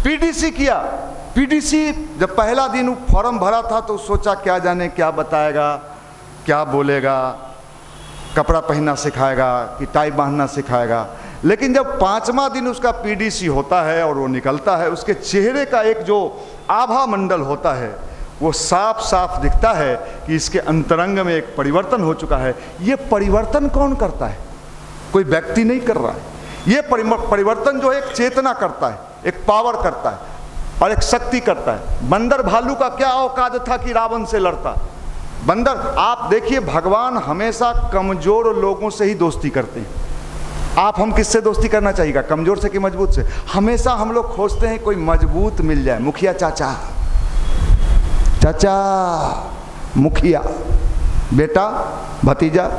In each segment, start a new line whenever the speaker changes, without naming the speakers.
PDC किया। PDC जब पहला दिन वो फॉर्म भरा था तो सोचा क्या जाने क्या बताएगा, क्या बोलेगा, कपड़ा पहनना सिखाएगा कि टाई बांधना सिखाएगा। लेकिन जब 5वां दिन उसका पीडीसी होता है और वो निकलता है, उसके चेहरे का एक जो आभा मंडल होता है वो साफ साफ दिखता है कि इसके अंतरंग में एक परिवर्तन हो चुका है। ये परिवर्तन कौन करता है? कोई व्यक्ति नहीं कर रहा है। ये परिवर्तन जो है एक चेतना करता है, एक पावर करता है और एक शक्ति करता है। बंदर भालू का क्या औकात था कि रावण से लड़ता? बंदर, आप देखिए भगवान हमेशा कमजोर लोगों से ही दोस्ती करते हैं। आप हम किससे दोस्ती करना चाहिएगा, कमजोर से कि मजबूत से? हमेशा हम लोग खोजते हैं कोई मजबूत मिल जाए। मुखिया चाचा, चाचा मुखिया, बेटा भतीजा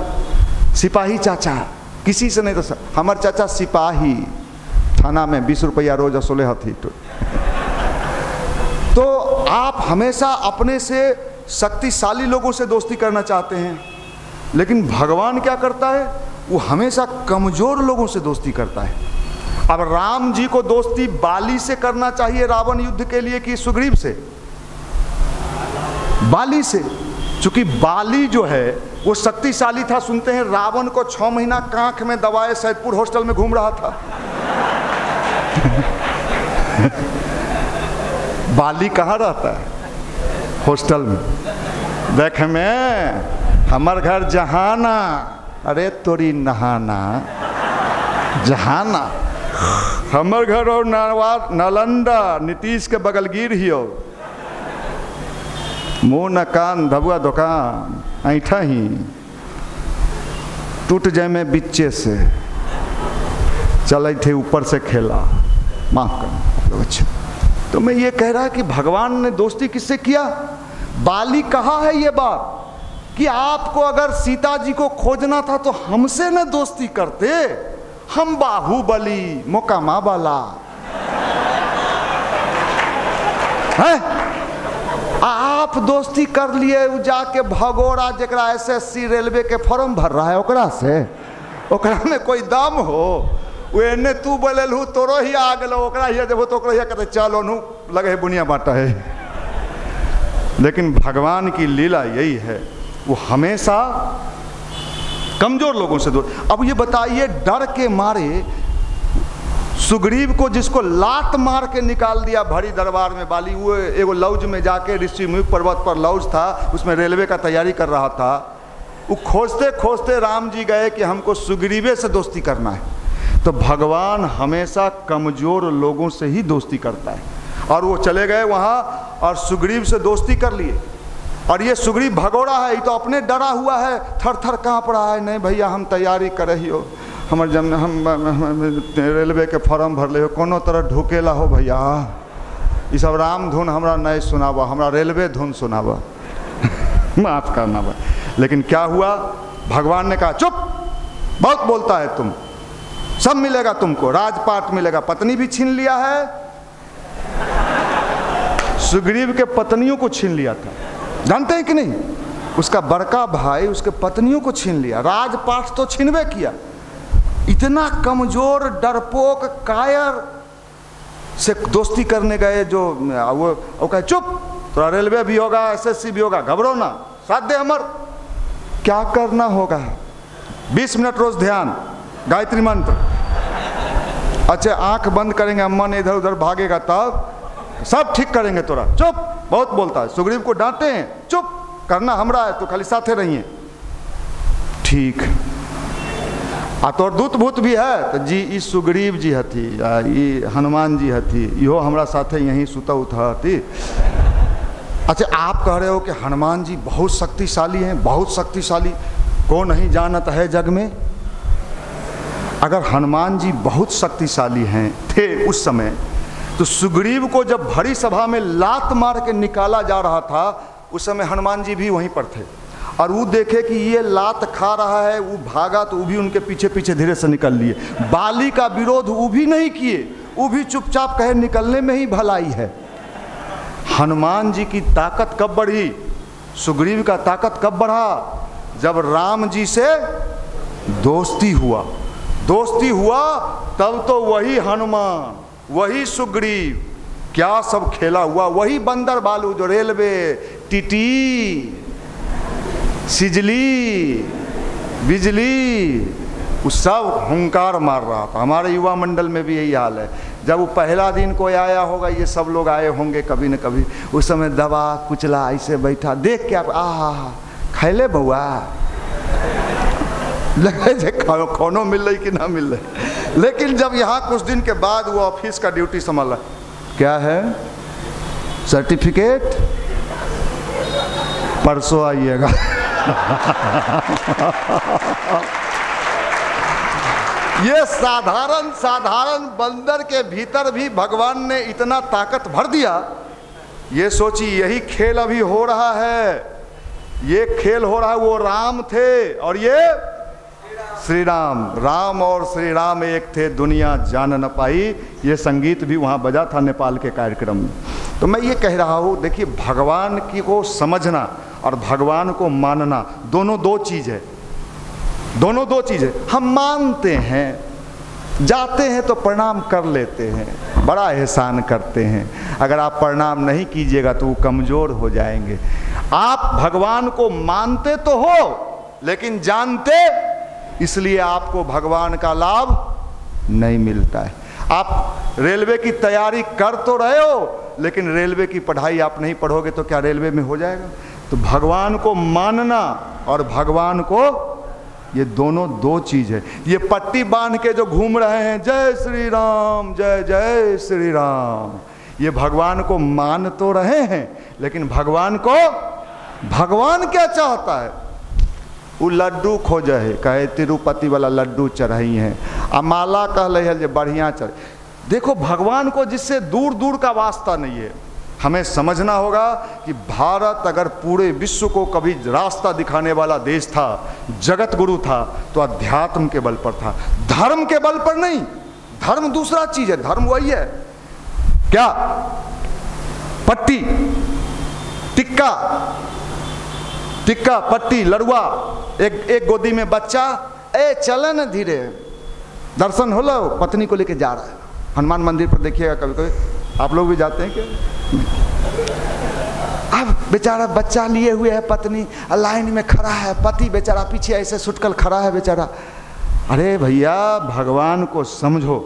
सिपाही चाचा, किसी से नहीं। तो हमारे चाचा सिपाही, थाना में 20 रुपया रोज असोले हथी। तो आप हमेशा अपने से शक्तिशाली लोगों से दोस्ती करना चाहते हैं, लेकिन भगवान क्या करता है? वो हमेशा कमजोर लोगों से दोस्ती करता है। अब राम जी को दोस्ती बाली से करना चाहिए रावण युद्ध के लिए कि सुग्रीव से? बाली से, क्योंकि बाली जो है वो शक्तिशाली था। सुनते हैं रावण को 6 महीना कांख में दबाए सैदपुर हॉस्टल में घूम रहा था। बाली कहाँ रहता है? हॉस्टल में। देख में हमार घर जहाना, अरे तोरी नहाना जहाना। हमार घर और नालंदा, नीतीश के बगल गिर हियो। मुँह न कान धबुआ दुकान, ऐठा ही टूट जाए में बिच्चे से चले थे ऊपर से खेला। माफ करना। अच्छा, तो मैं ये कह रहा कि भगवान ने दोस्ती किससे किया? बाली कहा है ये बात कि आपको अगर सीता जी को खोजना था तो हमसे न दोस्ती करते, हम बाहुबली मोकामा वाला है। आप दोस्ती कर लिए जाके भगोड़ा जरा एसएससी रेलवे के फॉर्म भर रहा है ओकरा से, ओकरा में कोई दम हो? एने तू बोलू तोरो ही आ गलो, ओकरा ही देबो तो ओकरा ही कहते चलो नु लगे बुनिया बाटा है। लेकिन भगवान की लीला यही है, वो हमेशा कमजोर लोगों से दूर। अब ये बताइए, डर के मारे सुग्रीव को जिसको लात मार के निकाल दिया भरी दरबार में बाली, वो एगो लौज में जाके ऋषिमुख पर्वत पर लौज था, उसमें रेलवे का तैयारी कर रहा था। वो खोजते खोजते राम जी गए कि हमको सुग्रीवे से दोस्ती करना है। तो भगवान हमेशा कमजोर लोगों से ही दोस्ती करता है। और वो चले गए वहाँ और सुग्रीव से दोस्ती कर लिए। और ये सुग्रीव भगोड़ा है, ये तो अपने डरा हुआ है, थर थर काँप रहा है। नहीं भैया हम तैयारी कर रही हो, हमारे जब हम रेलवे के फॉर्म भर ले हो, कोनो तरह ढुकेला हो भैया। ये सब राम धुन हमरा नहीं सुनावा, हमरा रेलवे धुन सुनावा। माफ करना बा। लेकिन क्या हुआ? भगवान ने कहा चुप, बहुत बोलता है तुम, सब मिलेगा तुमको, राजपाट मिलेगा। पत्नी भी छीन लिया है, सुग्रीव के पत्नियों को छीन लिया था, जानते हैं कि नहीं? उसका बड़का भाई उसके पत्नियों को छीन लिया, राजपाट तो छीनवे किया। इतना कमजोर डरपोक कायर से दोस्ती करने गए जो वो कहे चुप, तो रेलवे भी होगा, एसएससी भी होगा, घबरो ना, साथ दे हमर। क्या करना होगा? 20 मिनट रोज ध्यान, गायत्री मंत्र। अच्छा, आंख बंद करेंगे, अम्मा ने इधर उधर भागेगा तब सब ठीक करेंगे तोरा। चुप, बहुत बोलता है। सुग्रीव को डांटे हैं, चुप करना हमरा है, तो खाली साथे रहिए। ठीक आ तोर दूत भूत भी है तो जी ई सुग्रीव जी हथी, ई हनुमान जी हथी, इहो हमरा साथे यहीं सुता उठा हथी। अच्छा, आप कह रहे हो कि हनुमान जी बहुत शक्तिशाली हैं, बहुत शक्तिशाली, को नहीं जानत है जग में। अगर हनुमान जी बहुत शक्तिशाली हैं थे उस समय, तो सुग्रीव को जब भरी सभा में लात मार के निकाला जा रहा था, उस समय हनुमान जी भी वहीं पर थे। और वो देखे कि ये लात खा रहा है, वो भागा तो वो भी उनके पीछे पीछे धीरे से निकल लिए। बाली का विरोध वो भी नहीं किए, वो भी चुपचाप कहे निकलने में ही भलाई है। हनुमान जी की ताकत कब बढ़ी, सुग्रीव का ताकत कब बढ़ा? जब राम जी से दोस्ती हुआ। दोस्ती हुआ तब तो वही हनुमान, वही सुग्रीव क्या सब खेला हुआ, वही बंदर बालू जो रेलवे, टीटी, सिजली, बिजली, वो सब हुंकार मार रहा था। हमारे युवा मंडल में भी यही हाल है। जब वो पहला दिन कोई आया होगा, ये सब लोग आए होंगे कभी न कभी, उस समय दबा कुचला ऐसे बैठा, देख के आप आहा खैले बउआ, लगे खानो मिल रही कि ना मिल रही। लेकिन जब यहाँ कुछ दिन के बाद वो ऑफिस का ड्यूटी संभाला, क्या है सर्टिफिकेट, परसों आइएगा। ये साधारण साधारण बंदर के भीतर भी भगवान ने इतना ताकत भर दिया। ये सोची यही खेल अभी हो रहा है, ये खेल हो रहा है। वो राम थे और ये श्री राम, राम और श्री राम एक थे, दुनिया जान न पाई। ये संगीत भी वहाँ बजा था नेपाल के कार्यक्रम में। तो मैं ये कह रहा हूँ, देखिए भगवान की को समझना और भगवान को मानना दोनों दो चीज़ है, दोनों दो चीज़ है। हम मानते हैं, जाते हैं तो प्रणाम कर लेते हैं, बड़ा एहसान करते हैं। अगर आप प्रणाम नहीं कीजिएगा तो वो कमज़ोर हो जाएंगे। आप भगवान को मानते तो हो, लेकिन जानते इसलिए आपको भगवान का लाभ नहीं मिलता है। आप रेलवे की तैयारी कर तो रहे हो, लेकिन रेलवे की पढ़ाई आप नहीं पढ़ोगे तो क्या रेलवे में हो जाएगा? तो भगवान को मानना और भगवान को, ये दोनों दो चीज़ है। ये पट्टी बांध के जो घूम रहे हैं, जय श्री राम, जय जय श्री राम, ये भगवान को मान तो रहे हैं, लेकिन भगवान को, भगवान क्या चाहता है? वो लड्डू खोज है, कहे तिरुपति वाला लड्डू चढ़ाई है, अमाला कह ले है जो बढ़िया चढ़। देखो भगवान को जिससे दूर दूर का वास्ता नहीं है। हमें समझना होगा कि भारत अगर पूरे विश्व को कभी रास्ता दिखाने वाला देश था, जगत गुरु था, तो अध्यात्म के बल पर था, धर्म के बल पर नहीं। धर्म दूसरा चीज है, धर्म वही है क्या, पट्टी, टिक्का, टिक्का, पट्टी, लड़ुआ, एक गोदी में बच्चा, ए चले न धीरे, दर्शन हो लो, पत्नी को लेके जा रहा है। हनुमान मंदिर पर देखिएगा, कभी कभी आप लोग भी जाते हैं क्या? अब बेचारा बच्चा लिए हुए है, पत्नी लाइन में खड़ा है, पति बेचारा पीछे ऐसे सुटकर खड़ा है बेचारा। अरे भैया भगवान को समझो,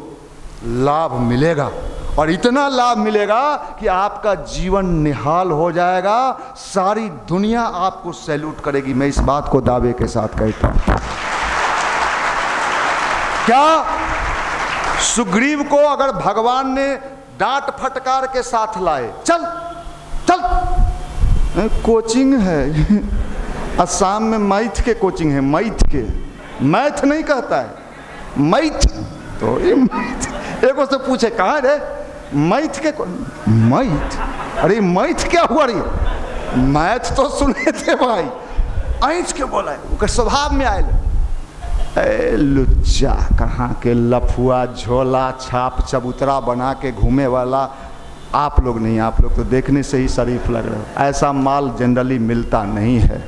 लाभ मिलेगा और इतना लाभ मिलेगा कि आपका जीवन निहाल हो जाएगा, सारी दुनिया आपको सैल्यूट करेगी। मैं इस बात को दावे के साथ कहता हूं। क्या सुग्रीव को अगर भगवान ने डांट फटकार के साथ लाए, चल चल कोचिंग है, असम में मैथ के कोचिंग है, मैथ के, मैथ नहीं कहता है, मैथ, तो ये मैथ, एक उससे पूछे कहाँ रे मैथ के, मैथ, अरे मैथ क्या हुआ रे? मैथ तो सुने थे भाई, ऐंठ के बोला है, उसके स्वभाव में आए। लुच्चा कहाँ के लफुआ, झोला छाप चबूतरा बना के घूमे वाला आप लोग नहीं, आप लोग तो देखने से ही शरीफ लग रहे हो। ऐसा माल जनरली मिलता नहीं है,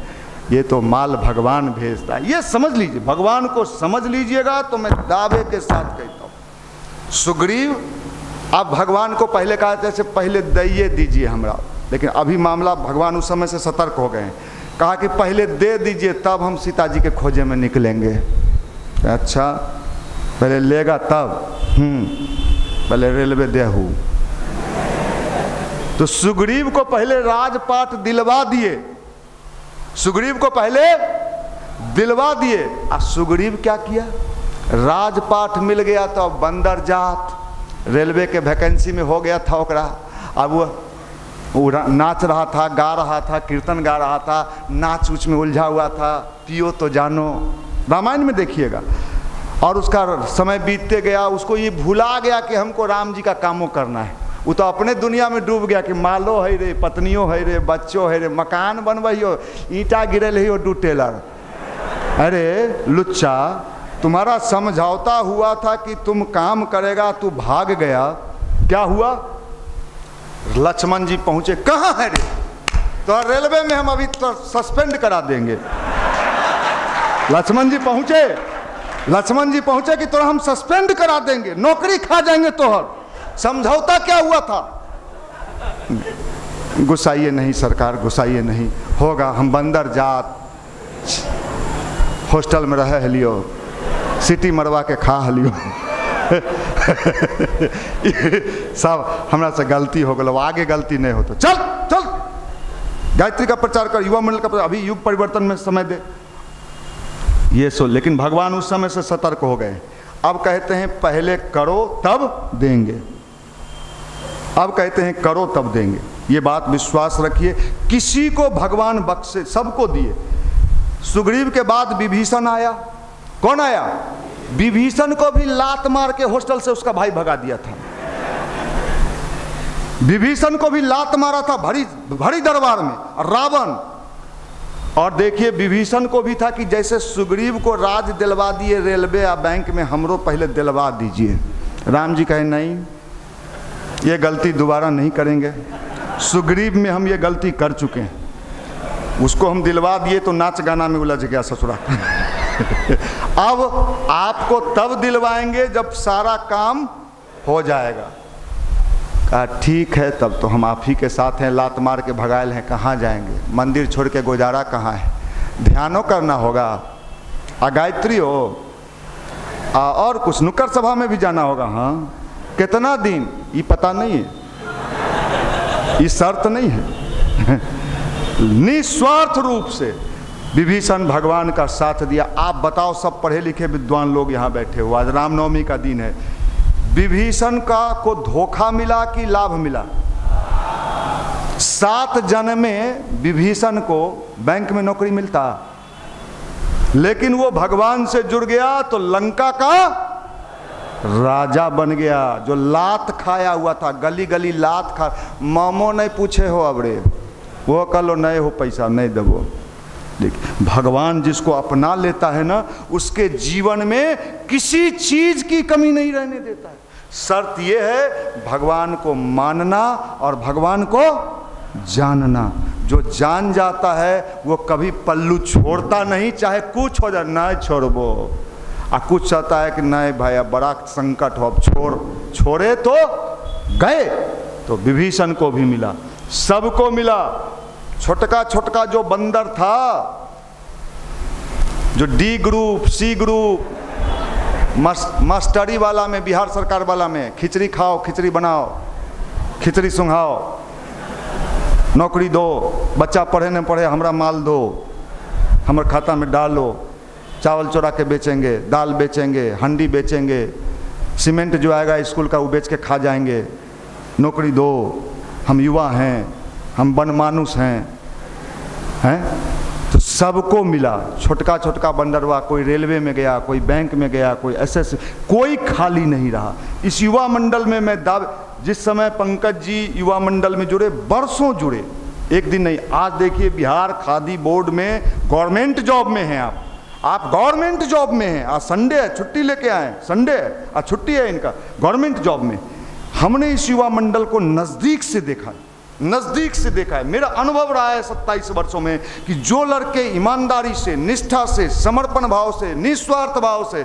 ये तो माल भगवान भेजता है। ये समझ लीजिए, भगवान को समझ लीजिएगा तो मैं दावे के साथ कहता हूँ। सुग्रीव आप भगवान को पहले कहा जैसे पहले दइए दीजिए हमरा, लेकिन अभी मामला भगवान उस समय से सतर्क हो गए हैं, कहा कि पहले दे दीजिए तब हम सीता जी के खोजे में निकलेंगे। अच्छा पहले लेगा तब, पहले रेलवे देहू। तो सुग्रीव को पहले राजपाट दिलवा दिए, सुग्रीव को पहले दिलवा दिए। और सुग्रीव क्या किया? राजपाट मिल गया तो अब बंदर जात, रेलवे के वैकेंसी में हो गया था ओकरा। अब वो नाच रहा था, गा रहा था, कीर्तन गा रहा था, नाच उच में उलझा हुआ था, पियो तो जानो, रामायण में देखिएगा। और उसका समय बीतते गया, उसको ये भुला गया कि हमको राम जी का कामों करना है। वो तो अपने दुनिया में डूब गया कि मालो है रे, पत्नियों है रे, बच्चों है रे, मकान बनवाइयो, ईंटा गिरल है डू टेलर। अरे लुच्चा, तुम्हारा समझौता हुआ था कि तुम काम करेगा, तू भाग गया, क्या हुआ? लक्ष्मण जी पहुंचे, कहाँ है रे? तो रेलवे में हम अभी तो सस्पेंड करा देंगे। लक्ष्मण जी पहुंचे, लक्ष्मण जी पहुंचे कि तो हम सस्पेंड करा देंगे, नौकरी खा जाएंगे तोहर। समझौता क्या हुआ था? गुस्साइए नहीं सरकार, गुस्साइए नहीं, होगा। हम बंदर जात हॉस्टल में रह लियो, सिटी मरवा के खा लियो सब हमरा से गलती हो गलो, आगे गलती नहीं हो तो चल चल गायत्री का प्रचार कर, युवा मंडल का प्रचार, अभी युग परिवर्तन में समय दे, ये सो। लेकिन भगवान उस समय से सतर्क हो गए। अब कहते हैं पहले करो तब देंगे, अब कहते हैं करो तब देंगे। ये बात विश्वास रखिए, किसी को भगवान बख्शे, सबको दिए। सुग्रीव के बाद विभीषण आया। कौन आया? विभीषण को भी लात मार के हॉस्टल से उसका भाई भगा दिया था। विभीषण को भी लात मारा था भरी भरी दरबार में रावण। और देखिए विभीषण को भी था कि जैसे सुग्रीव को राज दिलवा दिए रेलवे या बैंक में, हमरो पहले दिलवा दीजिए। राम जी कहे नहीं, ये गलती दोबारा नहीं करेंगे। सुग्रीव में हम ये गलती कर चुके हैं, उसको हम दिलवा दिए तो नाच गाना में उलझ गया ससुरा अब आपको तब दिलवाएंगे जब सारा काम हो जाएगा। कहा ठीक है, तब तो हम आप ही के साथ हैं, लात मार के भगायल हैं, कहाँ जाएंगे, मंदिर छोड़ के गुजारा कहाँ है, ध्यानो करना होगा, गायत्री हो, और कुछ नुक्कड़ सभा में भी जाना होगा। हाँ कितना दिन ये पता नहीं है, ये शर्त नहीं है निस्वार्थ रूप से विभीषण भगवान का साथ दिया। आप बताओ, सब पढ़े लिखे विद्वान लोग यहाँ बैठे हो, आज रामनवमी का दिन है, विभीषण का को धोखा मिला कि लाभ मिला? 7 जन्म में विभीषण को बैंक में नौकरी मिलता, लेकिन वो भगवान से जुड़ गया तो लंका का राजा बन गया। जो लात खाया हुआ था, गली गली लात खा, मामो नहीं पूछे हो अबरे, वो कलो नहीं हो पैसा नहीं दबो। देखिए भगवान जिसको अपना लेता है ना, उसके जीवन में किसी चीज की कमी नहीं रहने देता है। शर्त यह है भगवान को मानना और भगवान को जानना। जो जान जाता है वो कभी पल्लू छोड़ता नहीं, चाहे कुछ हो जाए, नहीं छोड़बो। कुछ चाहता है कि नहीं भाई अब बड़ा संकट हो, अब छोड़े तो गए। तो विभीषण को भी मिला, सबको मिला। छोटका छोटका जो बंदर था, जो D group C group mastery वाला में, बिहार सरकार वाला में, खिचड़ी खाओ, खिचड़ी बनाओ, खिचड़ी सुंघाओ, नौकरी दो, बच्चा पढ़े न पढ़े हमरा माल दो, हमारे खाता में डालो, चावल चोरा के बेचेंगे, दाल बेचेंगे, हंडी बेचेंगे, सीमेंट जो आएगा स्कूल का वो बेच के खा जाएंगे, नौकरी दो, हम युवा हैं, हम बनमानुस हैं। तो सबको मिला। छोटका छोटका बंदरवा, कोई रेलवे में गया, कोई बैंक में गया, कोई एसएस, कोई खाली नहीं रहा। इस युवा मंडल में मैं जिस समय पंकज जी युवा मंडल में जुड़े, बरसों जुड़े, एक दिन नहीं। आज देखिए बिहार खादी बोर्ड में गवर्नमेंट जॉब में हैं आप गवर्नमेंट जॉब में हैं। आज संडे है, छुट्टी लेके आए, संडे है, आज छुट्टी है इनका, गवर्नमेंट जॉब में। हमने इस युवा मंडल को नज़दीक से देखा, नज़दीक से देखा है। मेरा अनुभव रहा है 27 वर्षों में कि जो लड़के ईमानदारी से, निष्ठा से, समर्पण भाव से, निस्वार्थ भाव से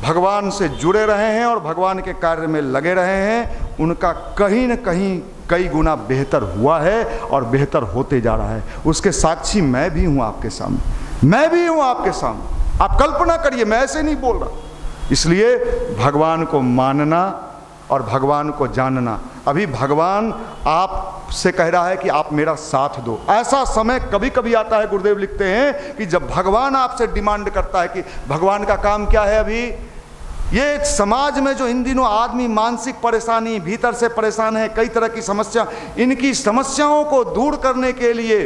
भगवान से जुड़े रहे हैं और भगवान के कार्य में लगे रहे हैं, उनका कहीं न कहीं कई गुना बेहतर हुआ है और बेहतर होते जा रहा है। उसके साक्षी मैं भी हूँ आपके सामने, मैं भी हूँ आपके सामने। आप कल्पना करिए, मैं ऐसे नहीं बोल रहा। इसलिए भगवान को मानना और भगवान को जानना। अभी भगवान आपसे कह रहा है कि आप मेरा साथ दो। ऐसा समय कभी कभी आता है, गुरुदेव लिखते हैं, कि जब भगवान आपसे डिमांड करता है कि भगवान का काम क्या है। अभी ये समाज में जो इन दिनों आदमी मानसिक परेशानी, भीतर से परेशान है, कई तरह की समस्या, इनकी समस्याओं को दूर करने के लिए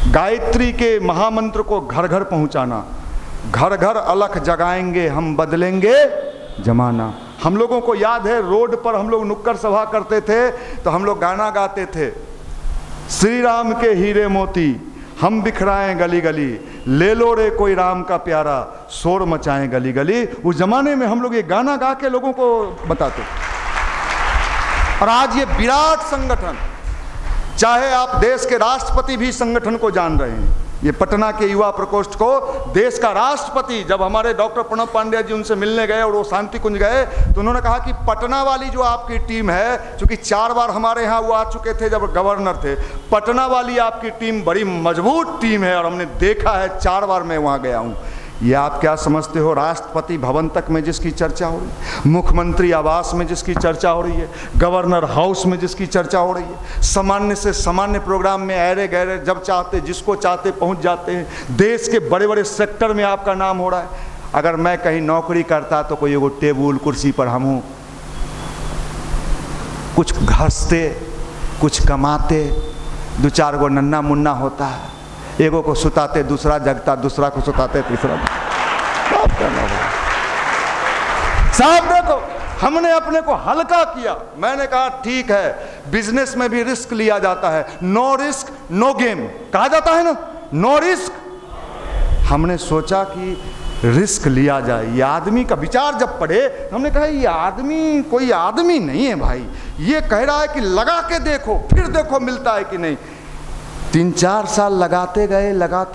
गायत्री के महामंत्र को घर घर पहुंचाना। घर घर अलख जगाएंगे हम, बदलेंगे जमाना। हम लोगों को याद है, रोड पर हम लोग नुक्कड़ सभा करते थे तो हम लोग गाना गाते थे, श्री राम के हीरे मोती हम बिखराएं गली गली, ले लो रे कोई राम का प्यारा, शोर मचाएं गली गली। उस जमाने में हम लोग ये गाना गा के लोगों को बताते। और आज ये विराट संगठन, चाहे आप देश के राष्ट्रपति भी संगठन को जान रहे हैं, ये पटना के युवा प्रकोष्ठ को देश का राष्ट्रपति, जब हमारे डॉक्टर प्रणब पांडेय जी उनसे मिलने गए और वो शांति कुंज गए, तो उन्होंने कहा कि पटना वाली जो आपकी टीम है, चूंकि 4 बार हमारे यहाँ वो आ चुके थे जब गवर्नर थे, पटना वाली आपकी टीम बड़ी मजबूत टीम है और हमने देखा है, 4 बार मैं वहाँ गया हूँ। ये आप क्या समझते हो, राष्ट्रपति भवन तक में जिसकी चर्चा हो रही है, मुख्यमंत्री आवास में जिसकी चर्चा हो रही है, गवर्नर हाउस में जिसकी चर्चा हो रही है, सामान्य से सामान्य प्रोग्राम में ऐरे गहरे जब चाहते जिसको चाहते पहुंच जाते हैं, देश के बड़े बड़े सेक्टर में आपका नाम हो रहा है। अगर मैं कहीं नौकरी करता तो कोई एगो टेबुल कुर्सी पर हम हूँ, कुछ घसते कुछ कमाते, 2-4 गो नन्ना मुन्ना होता है, एगो को सुताते दूसरा जगता, दूसरा को सुताते तीसरा। साहब देखो, हमने अपने को हल्का किया। मैंने कहा ठीक है, बिजनेस में भी रिस्क लिया जाता है, नो रिस्क नो गेम कहा जाता है ना, नो रिस्क। हमने सोचा कि रिस्क लिया जाए। ये आदमी का विचार जब पढ़े, हमने कहा ये आदमी कोई आदमी नहीं है भाई, ये कह रहा है कि लगा के देखो, फिर देखो मिलता है कि नहीं। 3-4 साल लगाते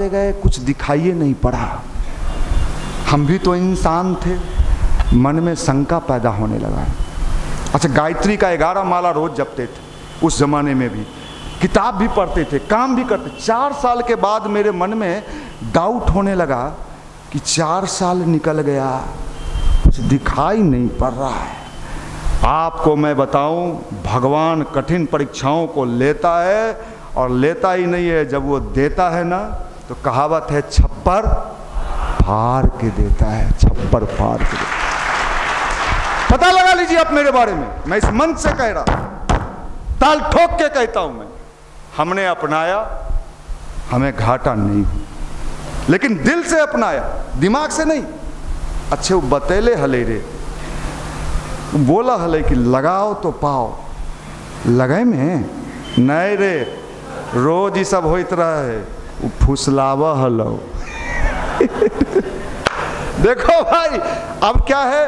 गए, कुछ दिखाई नहीं पड़ा। हम भी तो इंसान थे, मन में शंका पैदा होने लगा। अच्छा, गायत्री का 11 माला रोज जपते थे उस जमाने में भी, किताब भी पढ़ते थे, काम भी करते। 4 साल के बाद मेरे मन में डाउट होने लगा कि 4 साल निकल गया, कुछ दिखाई नहीं पड़ रहा है। आपको मैं बताऊं, भगवान कठिन परीक्षाओं को लेता है, और लेता ही नहीं है, जब वो देता है ना तो कहावत है, छप्पर फाड़ के देता है, छप्पर फाड़ के देता है। पता लगा लीजिए आप मेरे बारे में, मैं इस मंच से कह रहा, ताल ठोक के कहता हूं मैं, हमने अपनाया, हमें घाटा नहीं हुआ, लेकिन दिल से अपनाया, दिमाग से नहीं। अच्छे वो बतेले हले रे, बोला हले कि लगाओ तो पाओ, लगे में नहीं रे, रोज ही सब होइत रहा है, वो फुसलावा हलो। देखो भाई, अब क्या है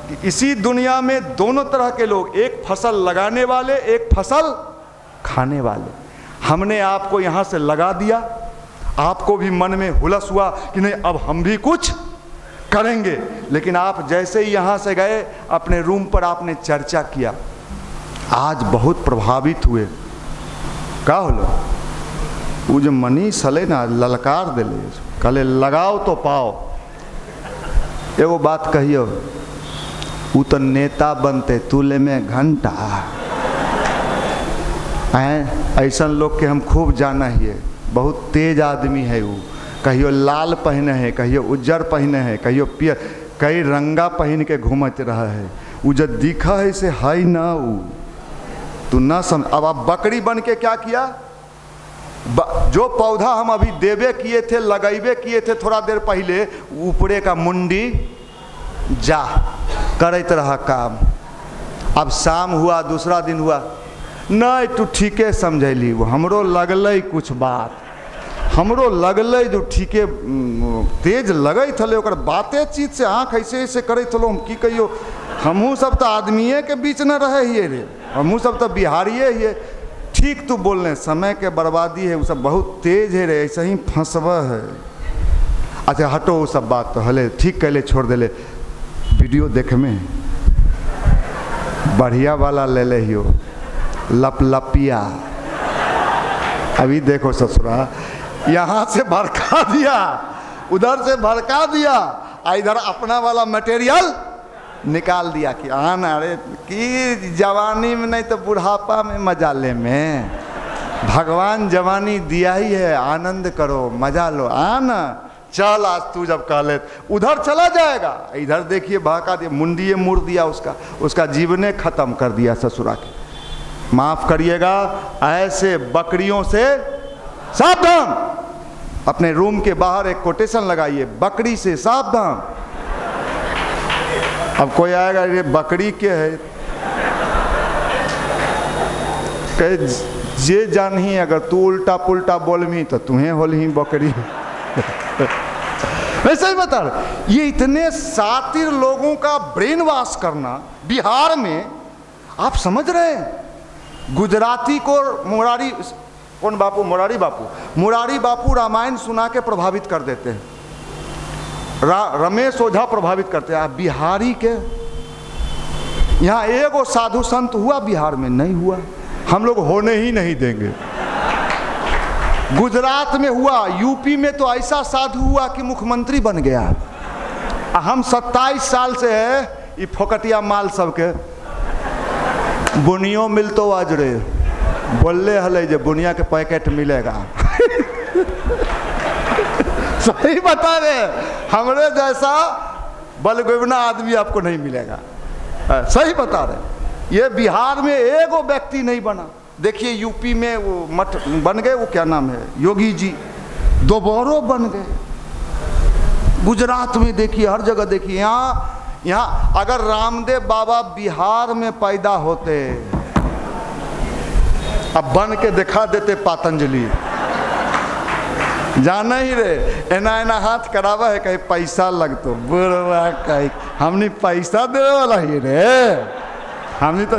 कि इसी दुनिया में दोनों तरह के लोग, एक फसल लगाने वाले, एक फसल खाने वाले। हमने आपको यहाँ से लगा दिया, आपको भी मन में हुलस हुआ कि नहीं अब हम भी कुछ करेंगे, लेकिन आप जैसे ही यहाँ से गए, अपने रूम पर आपने चर्चा किया, आज बहुत प्रभावित हुए। का होलो, वो जो मनीष हले ना, ललकार दिले, कहले लगाओ तो पाओ। एगो बात कहियो, वो तो नेता बनते, तुले में घंटा। ऐसा लोग के हम खूब जाना ही है, बहुत तेज आदमी है वो, कहियो लाल पहने है, कहियो उज्जर पहने है, कहियो पियर, कई रंगा पहन के घूमत रहा है। वो जो दिखा है से है ना, वो तू ना समझ। अब आप बकरी बन के क्या किया, जो पौधा हम अभी देवे किए थे, लगेबे किए थे थोड़ा देर पहले, ऊपरे का मुंडी जा करते रहा काम। अब शाम हुआ, दूसरा दिन हुआ, नहीं तू ठीके समझैली, वो हमरो लगल कुछ बात, हमरो लगल जो ठीके तेज लगे थे, ओकर बाते चीज से आँख ऐसे ऐसे करे थलो। हम की कहियो, हमहू सब तो आदमिये के बीच न रहे हिये रे, हमहू सब तो बिहारिये हिये। ठीक तू बोलने, समय के बर्बादी है, वो सब बहुत तेज है रे, ऐसे ही फंसवा है। अच्छा हटो वो सब बात, तो हले ठीक कहले, छोड़ देले। वीडियो देखे में बढ़िया वाला ले ले हियो, लपलपिया। अभी देखो ससुरा, यहाँ से भड़का दिया, उधर से भड़का दिया, इधर अपना वाला मटेरियल निकाल दिया कि आना, अरे कि जवानी में नहीं तो बुढ़ापा में मजा ले में, भगवान जवानी दिया ही है, आनंद करो, मजा लो, आना चल। आज तू जब कह ले उधर चला जाएगा, इधर देखिए भड़का दिया, मुंडिये मुड़ दिया, उसका जीवने खत्म कर दिया ससुरा के। माफ करिएगा, ऐसे बकरियों से सावधान। अपने रूम के बाहर एक कोटेशन लगाइए, बकरी से सावधान। अब कोई आएगा, ये बकरी के है, कहे जे जानही, अगर तू उल्टा पुल्टा बोलमी तो तुम्हें होलही बकरी। वैसे ही बता रहे, ये इतने सातिर लोगों का ब्रेन वॉश करना बिहार में, आप समझ रहे हैं। गुजराती को मुरारी कौन बापू? मुरारी बापू। मुरारी बापू रामायण सुना के प्रभावित कर देते हैं, रमेश ओझा प्रभावित करते हैं। बिहारी के यहाँ एगो साधु संत हुआ बिहार में? नहीं हुआ, हम लोग होने ही नहीं देंगे। गुजरात में हुआ, यूपी में तो ऐसा साधु हुआ कि मुख्यमंत्री बन गया। हम 27 साल से है ये फोकटिया माल सबके बुनियो मिलतो आज रे बोलले हले जे बुनिया के पैकेट मिलेगा। सही बता रहे, हमरे जैसा बलगोबना आदमी आपको नहीं मिलेगा। सही बता रहे। ये बिहार में एगो व्यक्ति नहीं बना। देखिए यूपी में वो मठ बन गए, वो क्या नाम है, योगी जी, दोबारा बन गए। गुजरात में देखिए, हर जगह देखिए। यहाँ अगर रामदेव बाबा बिहार में पैदा होते, अब बन के दिखा देते पतंजलि, जाना ही रे, एना एना हाथ करावा है, कहीं पैसा लगतो बुढ़वा, कहीं हमने पैसा देवे वाला ही रे, हमने तो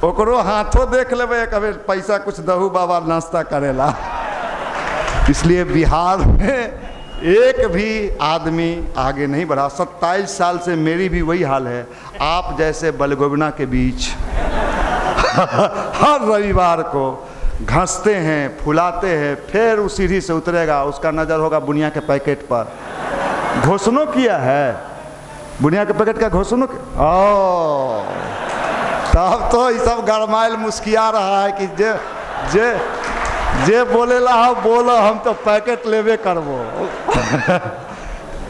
ओकरो हाथों देख लेवे, कभी पैसा कुछ दहू बाबा नाश्ता करेला। इसलिए बिहार में एक भी आदमी आगे नहीं बढ़ा। 27 साल से मेरी भी वही हाल है। आप जैसे बलगोबना के बीच हर रविवार को घसते हैं, फुलाते हैं, फिर उस सीढ़ी से उतरेगा, उसका नज़र होगा बुनिया के पैकेट पर। घोषणा किया है, बुनिया के पैकेट का घोषणा तब तो ये सब गरमाइल मुस्किया रहा है कि जे बोलेला हो बोलो, हम तो पैकेट लेवे करबो।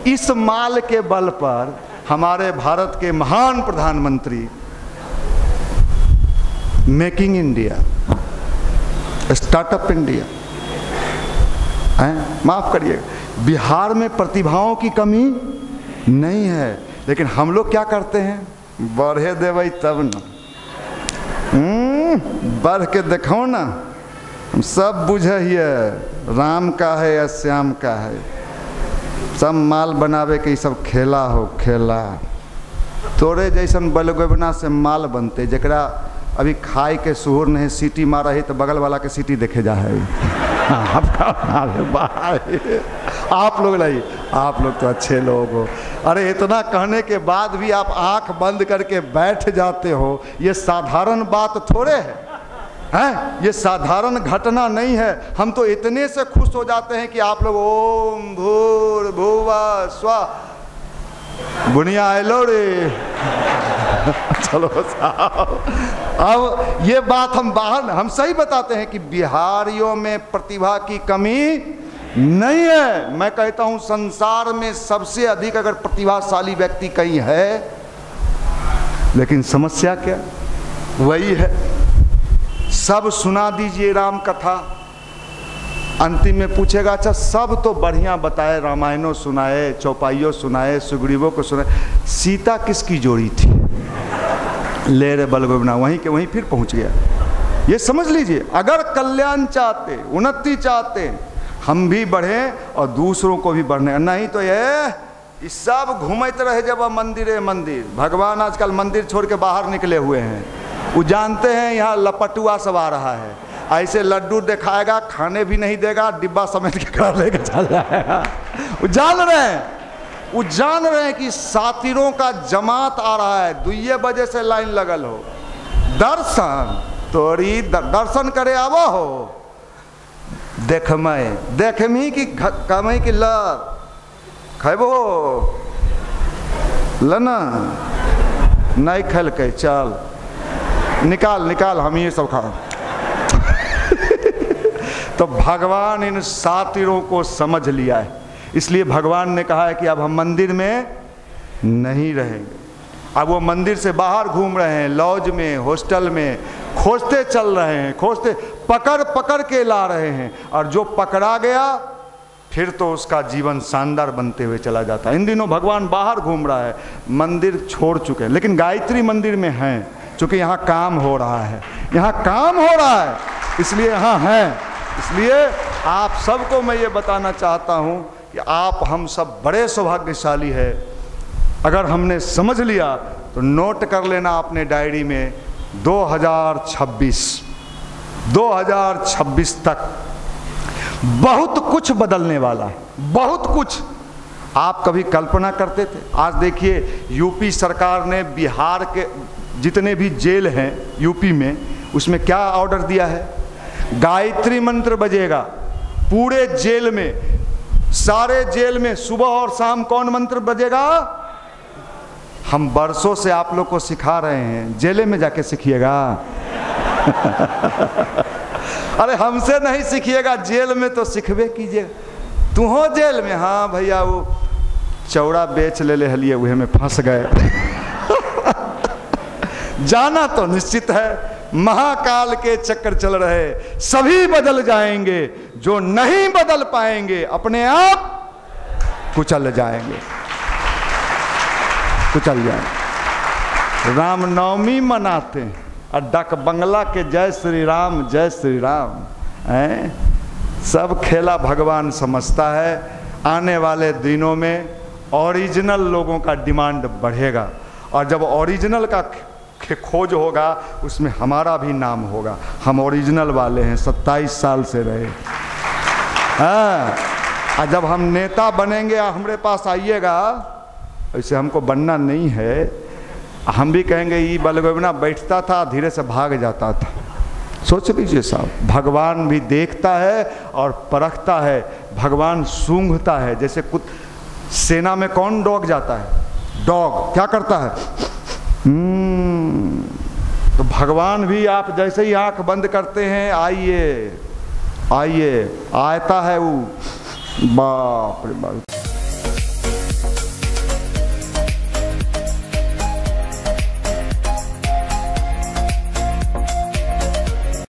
इस माल के बल पर हमारे भारत के महान प्रधानमंत्री मेकिंग इंडिया, स्टार्टअप इंडिया, माफ करिएगा, बिहार में प्रतिभाओं की कमी नहीं है, लेकिन हम लोग क्या करते हैं, बढ़े देवे तब न, बढ़ के देखो ना, हम सब बुझे हिए राम का है या श्याम का है, सब माल बनावे के सब खेला हो खेला। तोरे जैसन बलगोबना से माल बनते, जकरा अभी खाए के सुहूर नहीं, सीटी मारा है तो बगल वाला के सीटी देखे जा है। आप लोग नहीं, आप लोग तो अच्छे लोग हो। अरे इतना कहने के बाद भी आप आंख बंद करके बैठ जाते हो, ये साधारण बात थोड़े है, ये साधारण घटना नहीं है। हम तो इतने से खुश हो जाते हैं कि आप लोग ओम भूर्भुवः स्वः, बुनिया आलो रे। चलो साहब, अब ये बात हम बाहर, हम सही बताते हैं कि बिहारियों में प्रतिभा की कमी नहीं है। मैं कहता हूं संसार में सबसे अधिक अगर प्रतिभाशाली व्यक्ति कहीं है, लेकिन समस्या क्या, वही है सब सुना दीजिए राम कथा, अंतिम में पूछेगा अच्छा सब तो बढ़िया बताए, रामायणों सुनाए, चौपाइयों सुनाए, सुग्रीवों को सुनाए, सीता किसकी जोड़ी थी? ले रे बलगोबना, वहीं के वहीं फिर पहुंच गया। ये समझ लीजिए, अगर कल्याण चाहते, उन्नति चाहते, हम भी बढ़ें और दूसरों को भी बढ़ने, नहीं तो ये सब घूमते रहे जब मंदिर मंदिर। भगवान आजकल मंदिर छोड़ के बाहर निकले हुए हैं, वो जानते हैं यहाँ लपटुआ सब आ रहा है, ऐसे लड्डू दिखाएगा, खाने भी नहीं देगा, डिब्बा समेट के घर लेके चल जाएगा। वो जान रहे हैं कि सातिरों का जमात आ रहा है, 2 बजे से लाइन लगल हो, दर्शन तोरी दर्शन करे आवो हो, देखमी कि कमई कि ल खेबो लना नहीं खेल के चल निकाल हम ये सब खा। तो भगवान इन सातिरों को समझ लिया है, इसलिए भगवान ने कहा है कि अब हम मंदिर में नहीं रहेंगे। अब वो मंदिर से बाहर घूम रहे हैं, लॉज में, हॉस्टल में, खोजते चल रहे हैं, खोजते पकड़ के ला रहे हैं, और जो पकड़ा गया फिर तो उसका जीवन शानदार बनते हुए चला जाता है। इन दिनों भगवान बाहर घूम रहा है, मंदिर छोड़ चुके हैं, लेकिन गायत्री मंदिर में हैं, क्योंकि यहाँ काम हो रहा है, इसलिए यहाँ हैं। इसलिए आप सबको मैं ये बताना चाहता हूँ कि आप हम सब बड़े सौभाग्यशाली है। अगर हमने समझ लिया तो नोट कर लेना अपने डायरी में 2026 2026 तक बहुत कुछ बदलने वाला है, बहुत कुछ। आप कभी कल्पना करते थे? आज देखिए यूपी सरकार ने बिहार के जितने भी जेल हैं यूपी में, उसमें क्या ऑर्डर दिया है? गायत्री मंत्र बजेगा पूरे जेल में, सारे जेल में सुबह और शाम कौन मंत्र बजेगा? हम बरसों से आप लोग को सिखा रहे हैं, जेले में जाके सीखिएगा। अरे हमसे नहीं सीखिएगा, जेल में तो सीखबे कीजिएगा। तू हो जेल में? हाँ भैया वो चौड़ा बेच ले हलिए, वह में फंस गए। जाना तो निश्चित है, महाकाल के चक्कर चल रहे, सभी बदल जाएंगे, जो नहीं बदल पाएंगे अपने आप कुचल जाएंगे, कुचल जाएंगे। रामनवमी मनाते हैं और डक बंगला के जय श्री राम जय श्री राम हैं, सब खेला भगवान समझता है। आने वाले दिनों में ओरिजिनल लोगों का डिमांड बढ़ेगा, और जब ओरिजिनल का खोज होगा उसमें हमारा भी नाम होगा। हम ओरिजिनल वाले हैं, 27 साल से रहे। हाँ, और जब हम नेता बनेंगे हमारे पास आइएगा, ऐसे हमको बनना नहीं है, हम भी कहेंगे ये बलगोबना बैठता था धीरे से भाग जाता था। सोच लीजिए साहब, भगवान भी देखता है और परखता है, भगवान सूंघता है। जैसे सेना में कौन डॉग जाता है? डॉग क्या करता है? तो भगवान भी आप जैसे ही आंख बंद करते हैं, आइए आइए, आता है वो, बाप रे बाप।